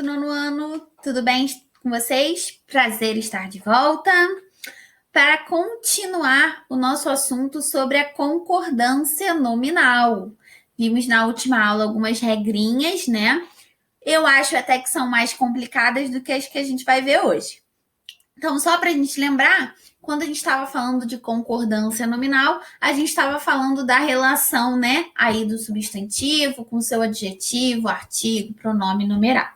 nono ano, tudo bem com vocês? Prazer estar de volta para continuar o nosso assunto sobre a concordância nominal. Vimos na última aula algumas regrinhas, né? Eu acho até que são mais complicadas do que as que a gente vai ver hoje. Então, só para a gente lembrar, quando a gente estava falando de concordância nominal, a gente estava falando da relação, né, aí do substantivo com seu adjetivo, artigo, pronome numeral.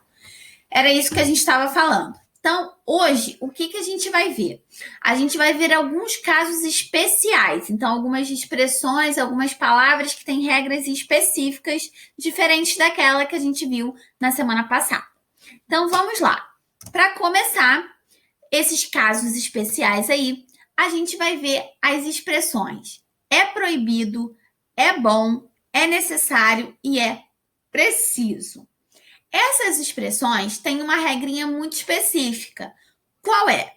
Era isso que a gente estava falando. Então, hoje, o que a gente vai ver? A gente vai ver alguns casos especiais. Então, algumas expressões, algumas palavras que têm regras específicas, diferentes daquela que a gente viu na semana passada. Então, vamos lá. Para começar, esses casos especiais aí, a gente vai ver as expressões é proibido, é bom, é necessário e é preciso. Essas expressões têm uma regrinha muito específica. Qual é?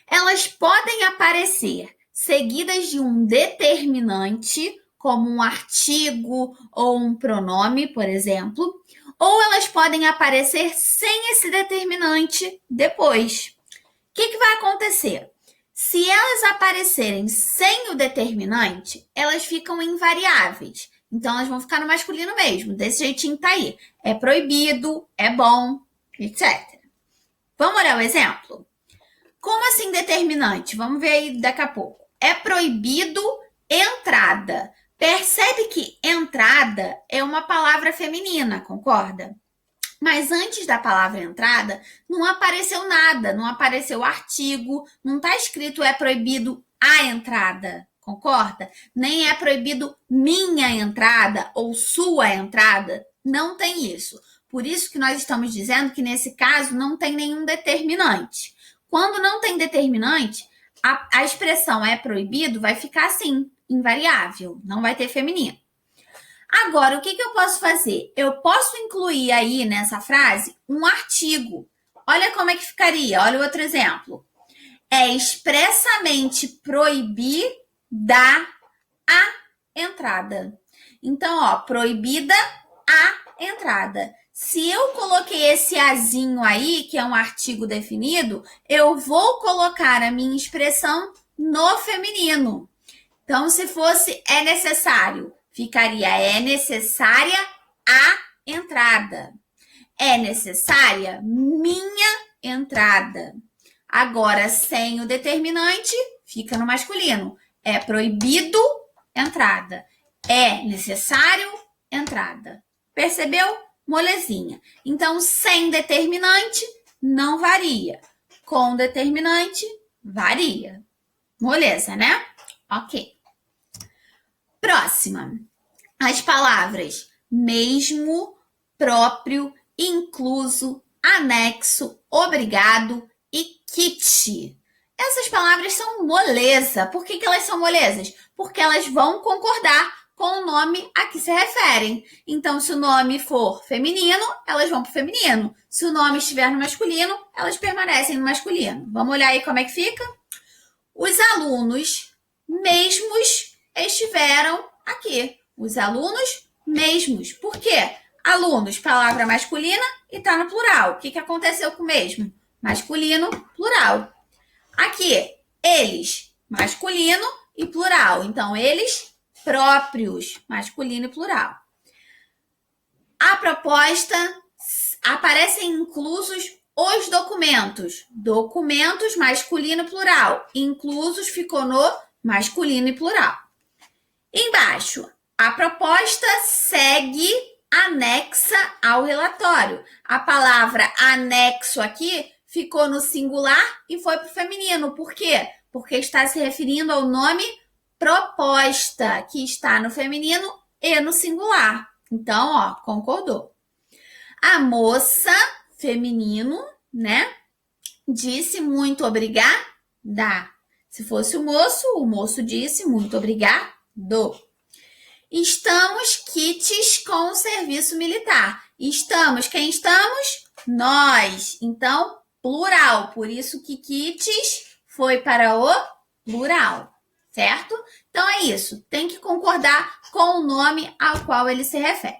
Elas podem aparecer seguidas de um determinante, como um artigo ou um pronome, por exemplo, ou elas podem aparecer sem esse determinante depois. O que vai acontecer? Se elas aparecerem sem o determinante, elas ficam invariáveis. Então, elas vão ficar no masculino mesmo. Desse jeitinho tá aí. É proibido, é bom, etc. Vamos olhar o exemplo? Como assim determinante? Vamos ver aí daqui a pouco. É proibido entrada. Percebe que entrada é uma palavra feminina, concorda? Mas antes da palavra entrada, não apareceu nada, não apareceu artigo, não está escrito é proibido a entrada, concorda? Nem é proibido minha entrada ou sua entrada, não tem isso. Por isso que nós estamos dizendo que nesse caso não tem nenhum determinante. Quando não tem determinante, a expressão é proibido vai ficar assim, invariável, não vai ter feminino. Agora, o que eu posso fazer? Eu posso incluir aí nessa frase um artigo. Olha como é que ficaria. Olha o outro exemplo. É expressamente proibida a entrada. Então, ó, proibida a entrada. Se eu coloquei esse azinho aí, que é um artigo definido, eu vou colocar a minha expressão no feminino. Então, se fosse é necessário, ficaria é necessária a entrada. É necessária minha entrada. Agora, sem o determinante, fica no masculino. É proibido entrada. É necessário entrada. Percebeu? Molezinha. Então, sem determinante, não varia. Com determinante, varia. Moleza, né? Ok. Próxima. As palavras mesmo, próprio, incluso, anexo, obrigado e kit. Essas palavras são moleza. Por que elas são molezas? Porque elas vão concordar com o nome a que se referem. Então, se o nome for feminino, elas vão para o feminino. Se o nome estiver no masculino, elas permanecem no masculino. Vamos olhar aí como é que fica? Os alunos mesmos estiveram aqui. Os alunos mesmos. Por quê? Alunos, palavra masculina e está no plural. O que aconteceu com o mesmo? Masculino, plural. Aqui, eles, masculino e plural. Então, eles próprios, masculino e plural. A proposta, aparecem inclusos os documentos. Documentos, masculino e plural. Inclusos ficou no masculino e plural. Embaixo, a proposta segue anexa ao relatório. A palavra anexo aqui ficou no singular e foi para o feminino. Por quê? Porque está se referindo ao nome proposta, que está no feminino e no singular. Então, ó, concordou. A moça, feminino, né? Disse muito obrigada. Se fosse o moço disse muito obrigado. Estamos quites com o serviço militar. Estamos, quem estamos? Nós. Então, plural. Por isso que quites foi para o plural. Certo? Então, é isso. Tem que concordar com o nome ao qual ele se refere.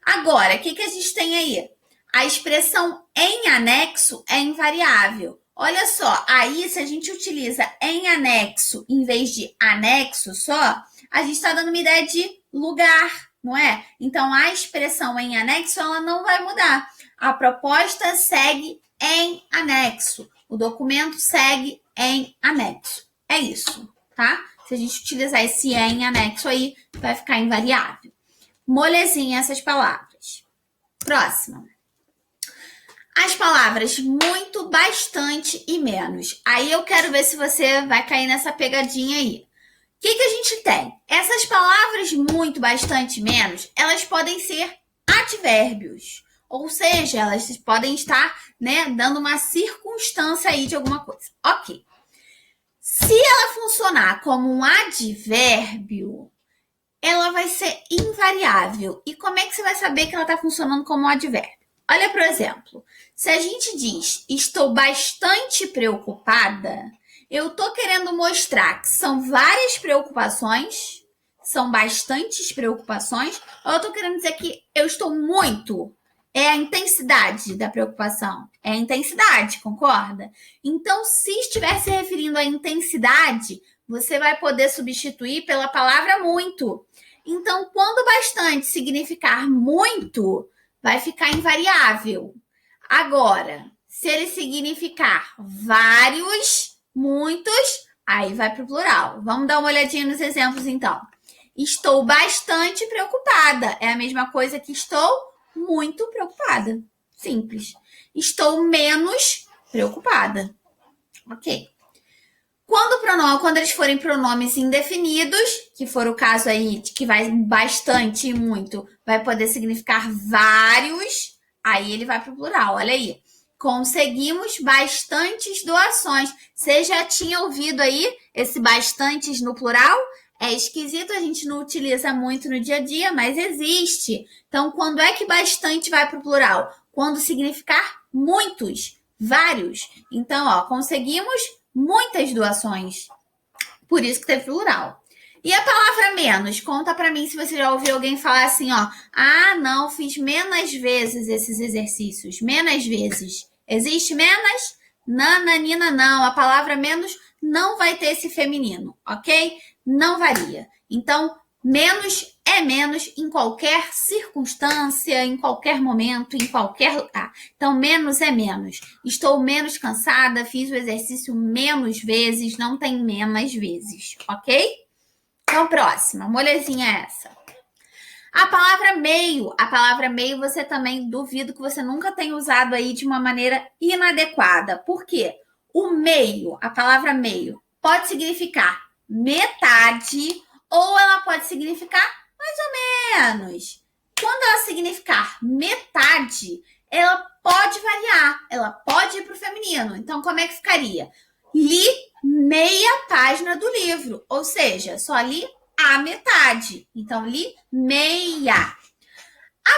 Agora, o que a gente tem aí? A expressão em anexo é invariável. Olha só, aí se a gente utiliza em anexo em vez de anexo só, a gente está dando uma ideia de lugar, não é? Então, a expressão em anexo, ela não vai mudar. A proposta segue em anexo. O documento segue em anexo. É isso, tá? Se a gente utilizar esse em anexo aí, vai ficar invariável. Molezinha essas palavras. Próxima. As palavras muito, bastante e menos. Aí eu quero ver se você vai cair nessa pegadinha aí. O que a gente tem? Essas palavras muito, bastante, menos, elas podem ser advérbios. Ou seja, elas podem estar, né, dando uma circunstância aí de alguma coisa. Ok. Se ela funcionar como um advérbio, ela vai ser invariável. E como é que você vai saber que ela está funcionando como um advérbio? Olha, por exemplo, se a gente diz estou bastante preocupada, eu estou querendo mostrar que são várias preocupações, são bastantes preocupações, ou eu estou querendo dizer que eu estou muito. É a intensidade da preocupação. É a intensidade, concorda? Então, se estiver se referindo à intensidade, você vai poder substituir pela palavra muito. Então, quando bastante significar muito, vai ficar invariável. Agora, se ele significar vários, muitos, aí vai para o plural. Vamos dar uma olhadinha nos exemplos, então. Estou bastante preocupada. É a mesma coisa que estou muito preocupada. Simples. Estou menos preocupada. Ok. Quando eles forem pronomes indefinidos, que for o caso aí de que vai bastante e muito, vai poder significar vários, aí ele vai para o plural. Olha aí. Conseguimos bastantes doações. Você já tinha ouvido aí esse bastantes no plural? É esquisito, a gente não utiliza muito no dia a dia, mas existe. Então, quando é que bastante vai para o plural? Quando significar muitos, vários. Então, ó, conseguimos muitas doações. Por isso que teve plural. E a palavra menos? Conta para mim se você já ouviu alguém falar assim, ó. Ah, não, fiz menos vezes esses exercícios. Menos vezes. Existe menos? Nananina, não. A palavra menos não vai ter esse feminino, ok? Não varia. Então, menos é menos em qualquer circunstância, em qualquer momento, em qualquer lugar. Então, menos é menos. Estou menos cansada, fiz o exercício menos vezes, não tem menos vezes, ok? Então, próxima, molezinha é essa. A palavra meio você também duvido que você nunca tenha usado aí de uma maneira inadequada. Por quê? O meio, a palavra meio, pode significar metade ou ela pode significar mais ou menos. Quando ela significar metade, ela pode variar, ela pode ir para o feminino. Então, como é que ficaria? Li meia página do livro, ou seja, só li a metade. Então, li meia.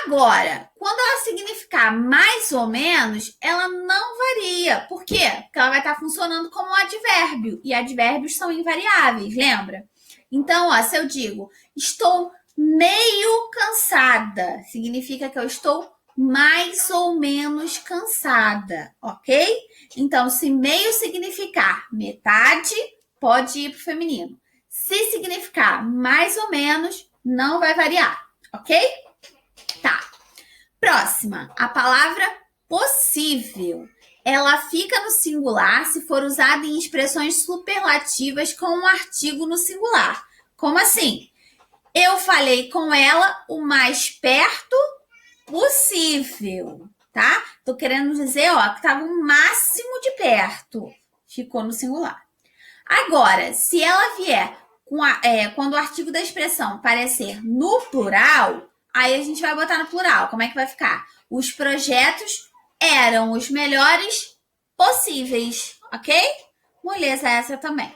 Agora, quando ela significar mais ou menos, ela não varia. Por quê? Porque ela vai estar funcionando como um advérbio. E advérbios são invariáveis, lembra? Então, ó, se eu digo, estou meio cansada, significa que eu estou mais ou menos cansada, ok? Então, se meio significar metade, pode ir para o feminino. Se significar mais ou menos, não vai variar, ok? Tá. Próxima, a palavra possível. Ela fica no singular se for usada em expressões superlativas com um artigo no singular. Como assim? Eu falei com ela o mais perto possível, tá? Tô querendo dizer, ó, que estava o máximo de perto. Ficou no singular. Agora, se ela vier quando o artigo da expressão aparecer no plural, aí a gente vai botar no plural. Como é que vai ficar? Os projetos eram os melhores possíveis, ok? Moleza essa também.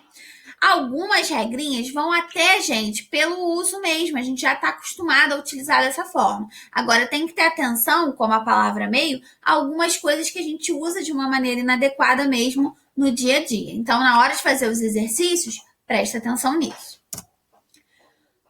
Algumas regrinhas vão até, gente, pelo uso mesmo. A gente já está acostumado a utilizar dessa forma. Agora, tem que ter atenção, como a palavra meio, a algumas coisas que a gente usa de uma maneira inadequada mesmo no dia a dia. Então, na hora de fazer os exercícios, presta atenção nisso.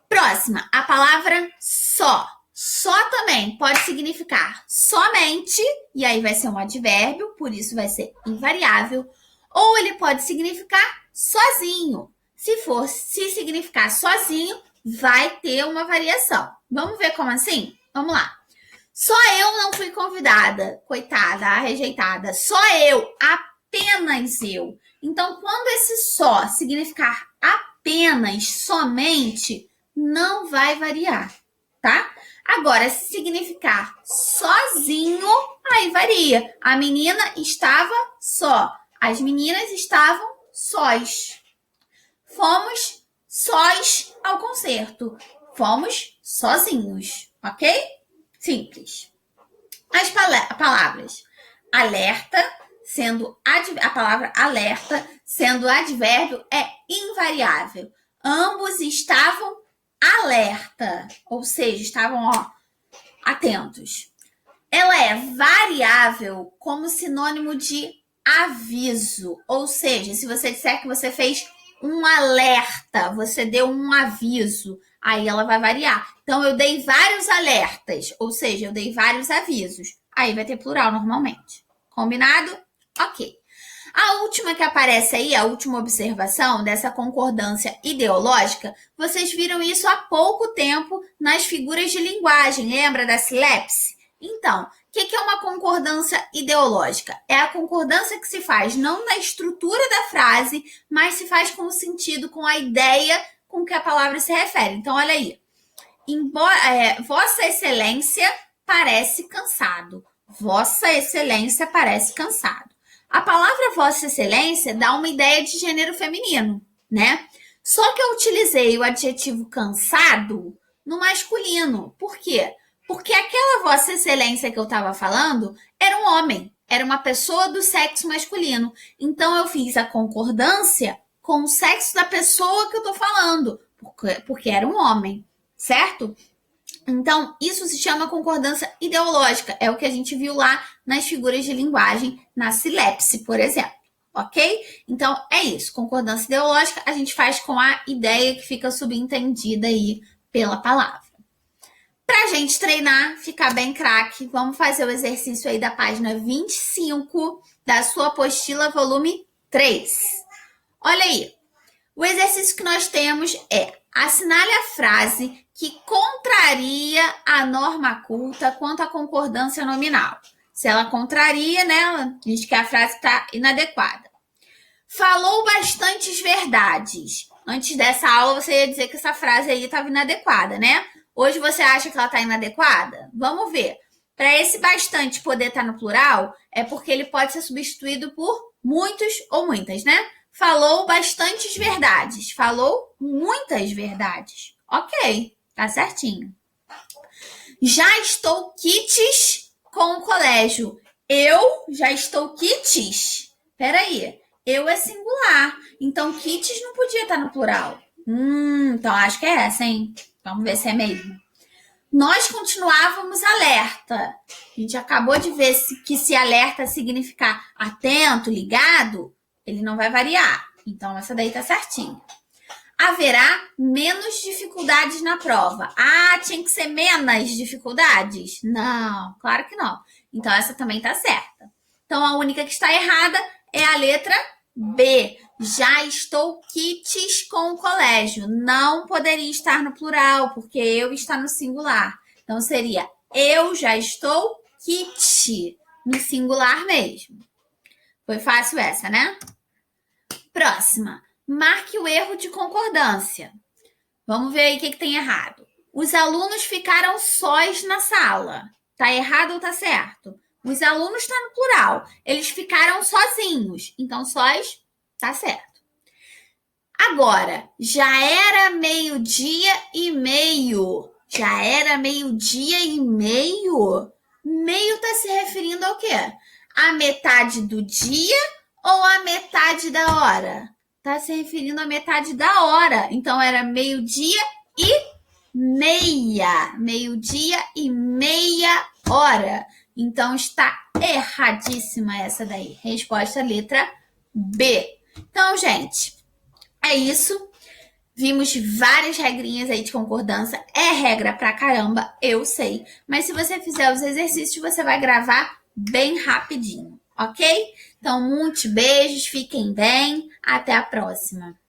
Próxima, a palavra só. Só também pode significar somente, e aí vai ser um advérbio, por isso vai ser invariável. Ou ele pode significar sozinho. Se significar sozinho, vai ter uma variação. Vamos ver como assim? Vamos lá. Só eu não fui convidada. Coitada, rejeitada. Só eu, apenas eu. Então, quando esse só significar apenas, somente, não vai variar, tá? Agora, se significar sozinho, aí varia. A menina estava só. As meninas estavam sós. Fomos sós ao concerto. Fomos sozinhos, ok? Simples. As palavras alerta, sendo a palavra alerta, sendo advérbio, é invariável. Ambos estavam alerta, ou seja, estavam atentos. Ela é variável como sinônimo de aviso, ou seja, se você disser que você fez um alerta, você deu um aviso, aí ela vai variar. Então, eu dei vários alertas, ou seja, eu dei vários avisos. Aí vai ter plural normalmente. Combinado? Ok. A última que aparece aí, a última observação dessa concordância ideológica, vocês viram isso há pouco tempo nas figuras de linguagem, lembra da silepse? Então, o que é uma concordância ideológica? É a concordância que se faz não na estrutura da frase, mas se faz com o sentido, com a ideia com que a palavra se refere. Então, olha aí. Vossa Excelência parece cansado. Vossa Excelência parece cansado. A palavra Vossa Excelência dá uma ideia de gênero feminino, né? Só que eu utilizei o adjetivo cansado no masculino. Por quê? Porque aquela Vossa Excelência que eu estava falando era um homem, era uma pessoa do sexo masculino. Então eu fiz a concordância com o sexo da pessoa que eu estou falando, porque era um homem, certo? Então, isso se chama concordância ideológica. É o que a gente viu lá nas figuras de linguagem, na silepse, por exemplo. Ok? Então, é isso. Concordância ideológica a gente faz com a ideia que fica subentendida aí pela palavra. Pra gente treinar, ficar bem craque, vamos fazer o exercício aí da página 25 da sua apostila, volume 3. Olha aí. O exercício que nós temos é: assinale a frase que contraria a norma culta quanto à concordância nominal. Se ela contraria, né, diz que a frase está inadequada. Falou bastantes verdades. Antes dessa aula, você ia dizer que essa frase aí estava inadequada, né? Hoje você acha que ela está inadequada? Vamos ver. Para esse bastante poder estar no plural, é porque ele pode ser substituído por muitos ou muitas, né? Falou bastantes verdades. Falou muitas verdades. Ok, tá certinho. Já estou quites com o colégio. Eu já estou quites. Peraí, eu é singular. Então, quites não podia estar no plural. Então acho que é essa, hein? Vamos ver se é mesmo. Nós continuávamos alerta. A gente acabou de ver que se alerta significar atento, ligado, ele não vai variar. Então, essa daí tá certinho. Haverá menos dificuldades na prova. Ah, tinha que ser menos dificuldades? Não, claro que não. Então, essa também tá certa. Então, a única que está errada é a letra B. Já estou quites com o colégio. Não poderia estar no plural, porque eu está no singular. Então, seria eu já estou quite, no singular mesmo. Foi fácil essa, né? Próxima. Marque o erro de concordância. Vamos ver aí o que tem errado. Os alunos ficaram sós na sala. Tá errado ou tá certo? Os alunos estão no plural. Eles ficaram sozinhos. Então, sós tá certo. Agora, já era meio-dia e meio. Já era meio-dia e meio? Meio tá se referindo ao quê? A metade do dia ou a metade da hora? Tá se referindo à metade da hora. Então, era meio-dia e meia. Meio-dia e meia hora. Então, está erradíssima essa daí. Resposta letra B. Então, gente, é isso. Vimos várias regrinhas aí de concordância. É regra pra caramba, eu sei. Mas se você fizer os exercícios, você vai gravar bem rapidinho, ok? Então, muitos beijos, fiquem bem. Até a próxima.